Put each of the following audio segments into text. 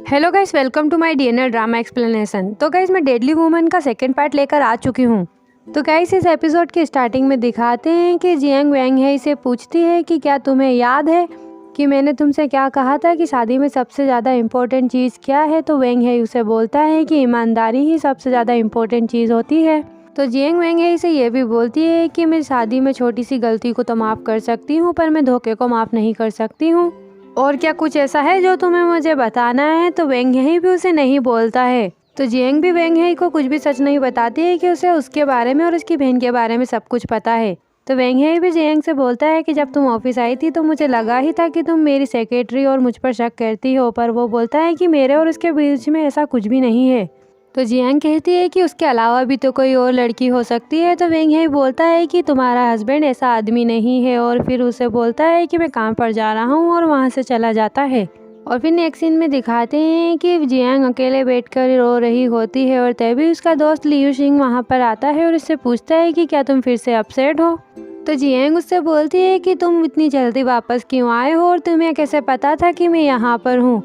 Hello guys, welcome to my DNL drama explanation. तो guys मैं deadly woman का second part लेकर आ चुकी हूँ। तो गाइस इस एपिसोड के स्टार्टिंग में दिखाते हैं कि जियांग वैंग है इसे पूछती है कि क्या तुम्हें याद है कि मैंने तुमसे क्या कहा था कि शादी में सबसे ज़्यादा इम्पोर्टेंट चीज़ क्या है। तो वैंग है उसे बोलता है कि ईमानदारी ही सबसे ज़्यादा इम्पोर्टेंट चीज़ होती है। तो जियांग वैंग है इसे ये भी बोलती है कि मैं शादी में छोटी सी गलती को तो माफ़ कर सकती हूँ, पर मैं धोखे को माफ़ नहीं कर सकती हूँ। और क्या कुछ ऐसा है जो तुम्हें मुझे बताना है। तो वैंग ही भी उसे नहीं बोलता है। तो जियांग भी वैंग ही को कुछ भी सच नहीं बताती है कि उसे उसके बारे में और उसकी बहन के बारे में सब कुछ पता है। तो वैंग ही भी जियांग से बोलता है कि जब तुम ऑफिस आई थी तो मुझे लगा ही था कि तुम मेरी सेक्रेटरी और मुझ पर शक करती हो, पर वो बोलता है कि मेरे और उसके बीच में ऐसा कुछ भी नहीं है। तो जियांग कहती है कि उसके अलावा भी तो कोई और लड़की हो सकती है। तो वैंग ही बोलता है कि तुम्हारा हस्बैंड ऐसा आदमी नहीं है, और फिर उसे बोलता है कि मैं काम पर जा रहा हूँ और वहाँ से चला जाता है। और फिर नेक्स्ट सीन में दिखाते हैं कि जियांग अकेले बैठकर रो रही होती है और तभी उसका दोस्त लियू सिंह वहाँ पर आता है और उससे पूछता है कि क्या तुम फिर से अपसेट हो। तो जियांग उससे बोलती है कि तुम इतनी जल्दी वापस क्यों आए हो और तुम्हें कैसे पता था कि मैं यहाँ पर हूँ।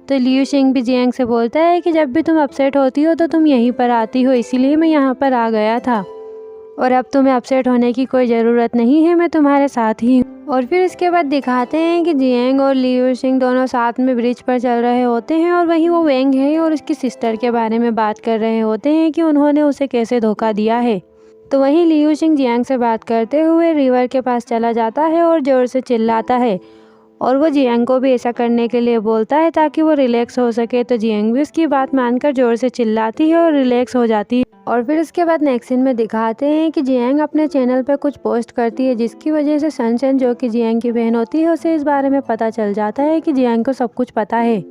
तो लियू सिंह भी जियांग से बोलता है कि जब भी तुम अपसेट होती हो तो तुम यहीं पर आती हो, इसीलिए मैं यहाँ पर आ गया था, और अब तुम्हें अपसेट होने की कोई ज़रूरत नहीं है, मैं तुम्हारे साथ ही हूँ। और फिर इसके बाद दिखाते हैं कि जियांग और लियू सिंह दोनों साथ में ब्रिज पर चल रहे होते हैं, और वहीं वो वैंग है और उसकी सिस्टर के बारे में बात कर रहे होते हैं कि उन्होंने उसे कैसे धोखा दिया है। तो वहीं लियू सिंह जियांग से बात करते हुए रिवर के पास चला जाता है और ज़ोर से चिल्लाता है, और वो जियांग को भी ऐसा करने के लिए बोलता है ताकि वो रिलैक्स हो सके। तो जियांग भी उसकी बात मानकर जोर से चिल्लाती है और रिलैक्स हो जाती है। और फिर उसके बाद नेक्स्ट सीन में दिखाते हैं कि जियांग अपने चैनल पर कुछ पोस्ट करती है, जिसकी वजह से सनशाइन जो कि जियांग की बहन होती है उसे इस बारे में पता चल जाता है कि जियांग को सब कुछ पता है।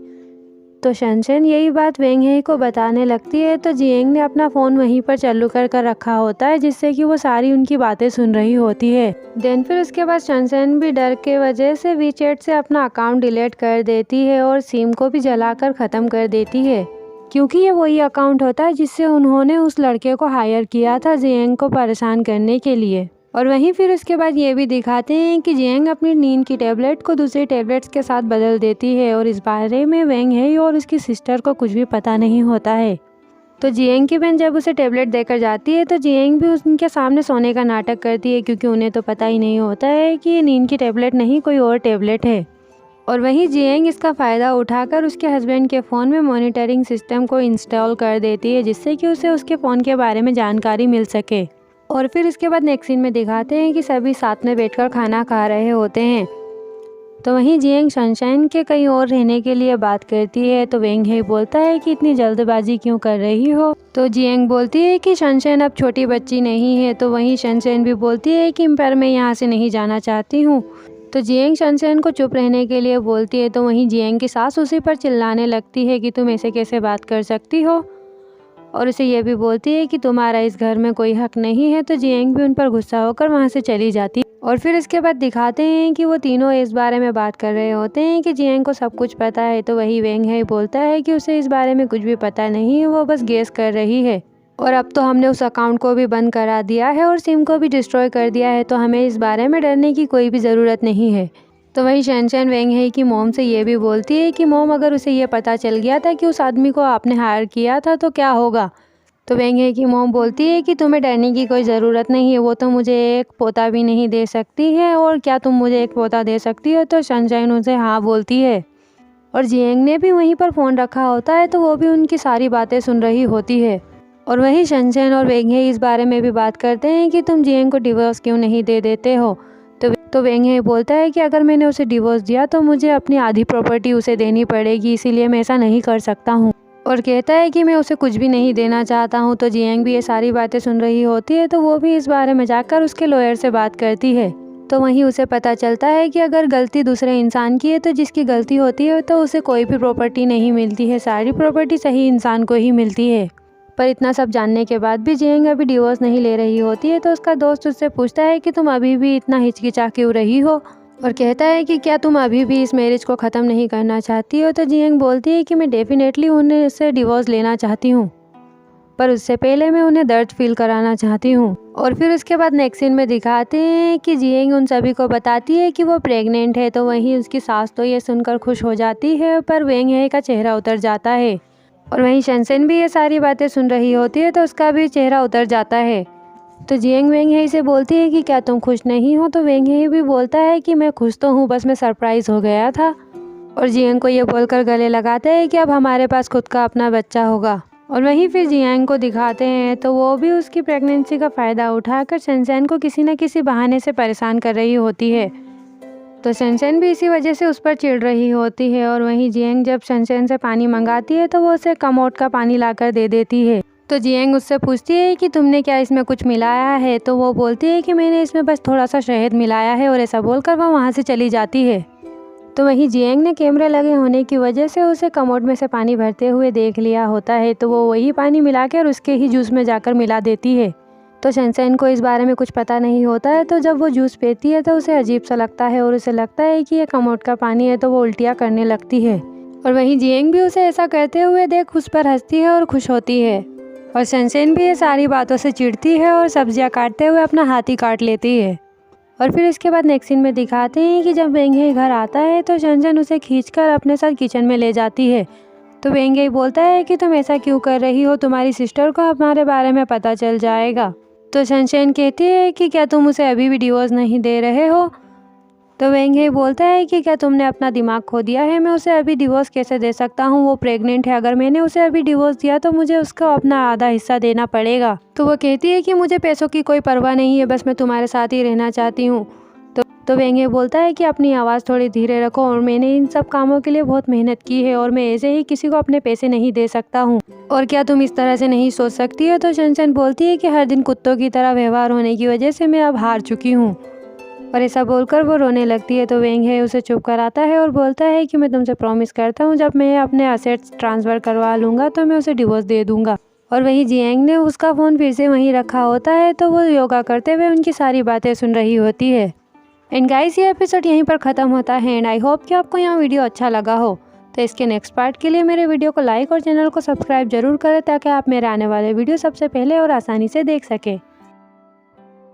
तो सनशाइन यही बात वैंग ही को बताने लगती है। तो जियांग ने अपना फ़ोन वहीं पर चालू कर रखा होता है, जिससे कि वो सारी उनकी बातें सुन रही होती है। देन फिर उसके बाद सनशाइन भी डर के वजह से वीचैट से अपना अकाउंट डिलीट कर देती है और सिम को भी जलाकर ख़त्म कर देती है, क्योंकि ये वही अकाउंट होता है जिससे उन्होंने उस लड़के को हायर किया था जियांग को परेशान करने के लिए। और वहीं फिर उसके बाद ये भी दिखाते हैं कि जियांग अपनी नींद की टैबलेट को दूसरी टैबलेट्स के साथ बदल देती है, और इस बारे में वैंग है और उसकी सिस्टर को कुछ भी पता नहीं होता है। तो जियांग की बहन जब उसे टैबलेट देकर जाती है तो जियांग भी उनके सामने सोने का नाटक करती है, क्योंकि उन्हें तो पता ही नहीं होता है कि ये नींद की टैबलेट नहीं कोई और टैबलेट है। और वहीं जियांग इसका फ़ायदा उठाकर उसके हस्बैंड के फ़ोन में मॉनिटरिंग सिस्टम को इंस्टॉल कर देती है, जिससे कि उसे उसके फ़ोन के बारे में जानकारी मिल सके। और फिर इसके बाद नेक्स्ट सीन में दिखाते हैं कि सभी साथ में बैठकर खाना खा रहे होते हैं। तो वहीं जियांग सनशाइन के कहीं और रहने के लिए बात करती है। तो वैंग ही बोलता है कि इतनी जल्दबाजी क्यों कर रही हो। तो जियांग बोलती है कि सनशाइन अब छोटी बच्ची नहीं है। तो वहीं सनशाइन भी बोलती है कि पर मैं यहाँ से नहीं जाना चाहती हूँ। तो जियांग सनशाइन को चुप रहने के लिए बोलती है। तो वहीं जियांग की सास उसी पर चिल्लाने लगती है कि तुम ऐसे कैसे बात कर सकती हो, और उसे यह भी बोलती है कि तुम्हारा इस घर में कोई हक नहीं है। तो जियांग भी उन पर गुस्सा होकर वहाँ से चली जाती है। और फिर इसके बाद दिखाते हैं कि वो तीनों इस बारे में बात कर रहे होते हैं कि जियांग को सब कुछ पता है। तो वही वैंग है बोलता है कि उसे इस बारे में कुछ भी पता नहीं है, वो बस गेस कर रही है, और अब तो हमने उस अकाउंट को भी बंद करा दिया है और सिम को भी डिस्ट्रॉय कर दिया है, तो हमें इस बारे में डरने की कोई भी ज़रूरत नहीं है। तो वही सनशाइन वैंग है कि मॉम से ये भी बोलती है कि मॉम अगर उसे ये पता चल गया था कि उस आदमी को आपने हायर किया था तो क्या होगा। तो वैंग है कि मॉम बोलती है कि तुम्हें डरने की कोई ज़रूरत नहीं है, वो तो मुझे एक पोता भी नहीं दे सकती है, और क्या तुम मुझे एक पोता दे सकती हो। तो सनशाइन उनसे हाँ बोलती है, और जियांग ने भी वहीं पर फ़ोन रखा होता है, तो वो भी उनकी सारी बातें सुन रही होती है। और वहीं सनशाइन और वैंग है इस बारे में भी बात करते हैं कि तुम जियांग को डिवोर्स क्यों नहीं दे देते हो। तो वैंग है बोलता है कि अगर मैंने उसे डिवोर्स दिया तो मुझे अपनी आधी प्रॉपर्टी उसे देनी पड़ेगी, इसीलिए मैं ऐसा नहीं कर सकता हूँ, और कहता है कि मैं उसे कुछ भी नहीं देना चाहता हूँ। तो जियांग भी ये सारी बातें सुन रही होती है, तो वो भी इस बारे में जाकर उसके लॉयर से बात करती है। तो वहीं उसे पता चलता है कि अगर गलती दूसरे इंसान की है तो जिसकी गलती होती है तो उसे कोई भी प्रॉपर्टी नहीं मिलती है, सारी प्रॉपर्टी सही इंसान को ही मिलती है। पर इतना सब जानने के बाद भी जियांग अभी डिवोर्स नहीं ले रही होती है। तो उसका दोस्त उससे पूछता है कि तुम अभी भी इतना हिचकिचा क्यों रही हो, और कहता है कि क्या तुम अभी भी इस मैरिज को ख़त्म नहीं करना चाहती हो। तो जियांग बोलती है कि मैं डेफिनेटली उन्हें से डिवोर्स लेना चाहती हूँ, पर उससे पहले मैं उन्हें दर्द फील कराना चाहती हूँ। और फिर उसके बाद नेक्स्ट सीन में दिखाते हैं कि जियंग उन सभी को बताती है कि वो प्रेग्नेंट है। तो वहीं उसकी सास तो ये सुनकर खुश हो जाती है, पर वेंग हे का चेहरा उतर जाता है। और वहीं शनसेन भी ये सारी बातें सुन रही होती है, तो उसका भी चेहरा उतर जाता है। तो जियंग वेंग हे से बोलती है कि क्या तुम खुश नहीं हो? तो वेंग हे भी बोलता है कि मैं खुश तो हूँ, बस मैं सरप्राइज़ हो गया था। और जियंग को ये बोलकर गले लगाते हैं कि अब हमारे पास खुद का अपना बच्चा होगा। और वहीं फिर जियांग को दिखाते हैं, तो वो भी उसकी प्रेगनेंसी का फ़ायदा उठाकर शनसेन को किसी न किसी बहाने से परेशान कर रही होती है। तो शनसेन भी इसी वजह से उस पर चिढ़ रही होती है। और वहीं जियांग जब शनसेन से पानी मंगाती है, तो वो उसे कमोड का पानी लाकर दे देती है। तो जियांग उससे पूछती है कि तुमने क्या इसमें कुछ मिलाया है? तो वो बोलती है कि मैंने इसमें बस थोड़ा सा शहद मिलाया है। और ऐसा बोलकर वो वहाँ से चली जाती है। तो वहीं जियांग ने कैमरे लगे होने की वजह से उसे कमोड में से पानी भरते हुए देख लिया होता है। तो वो वही पानी मिलाकर उसके ही जूस में जाकर मिला देती है। तो शनसेन को इस बारे में कुछ पता नहीं होता है। तो जब वो जूस पीती है तो उसे अजीब सा लगता है, और उसे लगता है कि ये कमोड का पानी है। तो वो उल्टियाँ करने लगती है। और वहीं जियांग भी उसे ऐसा करते हुए देख उस पर हंसती है और खुश होती है। और शनसेन भी ये सारी बातों से चिढ़ती है और सब्जियाँ काटते हुए अपना हाथ ही काट लेती है। और फिर इसके बाद नेक्स्ट सीन में दिखाते हैं कि जब वेंग हे घर आता है, तो शनसेन उसे खींचकर अपने साथ किचन में ले जाती है। तो वेंग हे बोलता है कि तुम ऐसा क्यों कर रही हो? तुम्हारी सिस्टर को हमारे बारे में पता चल जाएगा। तो शनसेन कहती है कि क्या तुम उसे अभी भी डिवोर्स नहीं दे रहे हो? तो वेंग हे बोलता है कि क्या तुमने अपना दिमाग खो दिया है? मैं उसे अभी डिवोर्स कैसे दे सकता हूँ? वो प्रेग्नेंट है। अगर मैंने उसे अभी डिवोर्स दिया तो मुझे उसको अपना आधा हिस्सा देना पड़ेगा। तो वो कहती है कि मुझे पैसों की कोई परवाह नहीं है, बस मैं तुम्हारे साथ ही रहना चाहती हूँ। तो वेंग हे बोलता है कि अपनी आवाज़ थोड़ी धीरे रखो, और मैंने इन सब कामों के लिए बहुत मेहनत की है, और मैं ऐसे ही किसी को अपने पैसे नहीं दे सकता हूँ। और क्या तुम इस तरह से नहीं सोच सकती हो? तो शनसेन बोलती है कि हर दिन कुत्तों की तरह व्यवहार होने की वजह से मैं अब हार चुकी हूँ। और ऐसा बोलकर वो रोने लगती है। तो वेंग हे उसे चुप कराता है और बोलता है कि मैं तुमसे प्रॉमिस करता हूँ, जब मैं अपने असेट्स ट्रांसफ़र करवा लूँगा तो मैं उसे डिवोर्स दे दूँगा। और वहीं जियांग ने उसका फ़ोन फिर से वहीं रखा होता है। तो वो योगा करते हुए उनकी सारी बातें सुन रही होती है। एंड गाइस, ये एपिसोड यहीं पर ख़त्म होता है। एंड आई होप कि आपको यहाँ वीडियो अच्छा लगा हो। तो इसके नेक्स्ट पार्ट के लिए मेरे वीडियो को लाइक और चैनल को सब्सक्राइब जरूर करें, ताकि आप मेरे आने वाले वीडियो सबसे पहले और आसानी से देख सकें।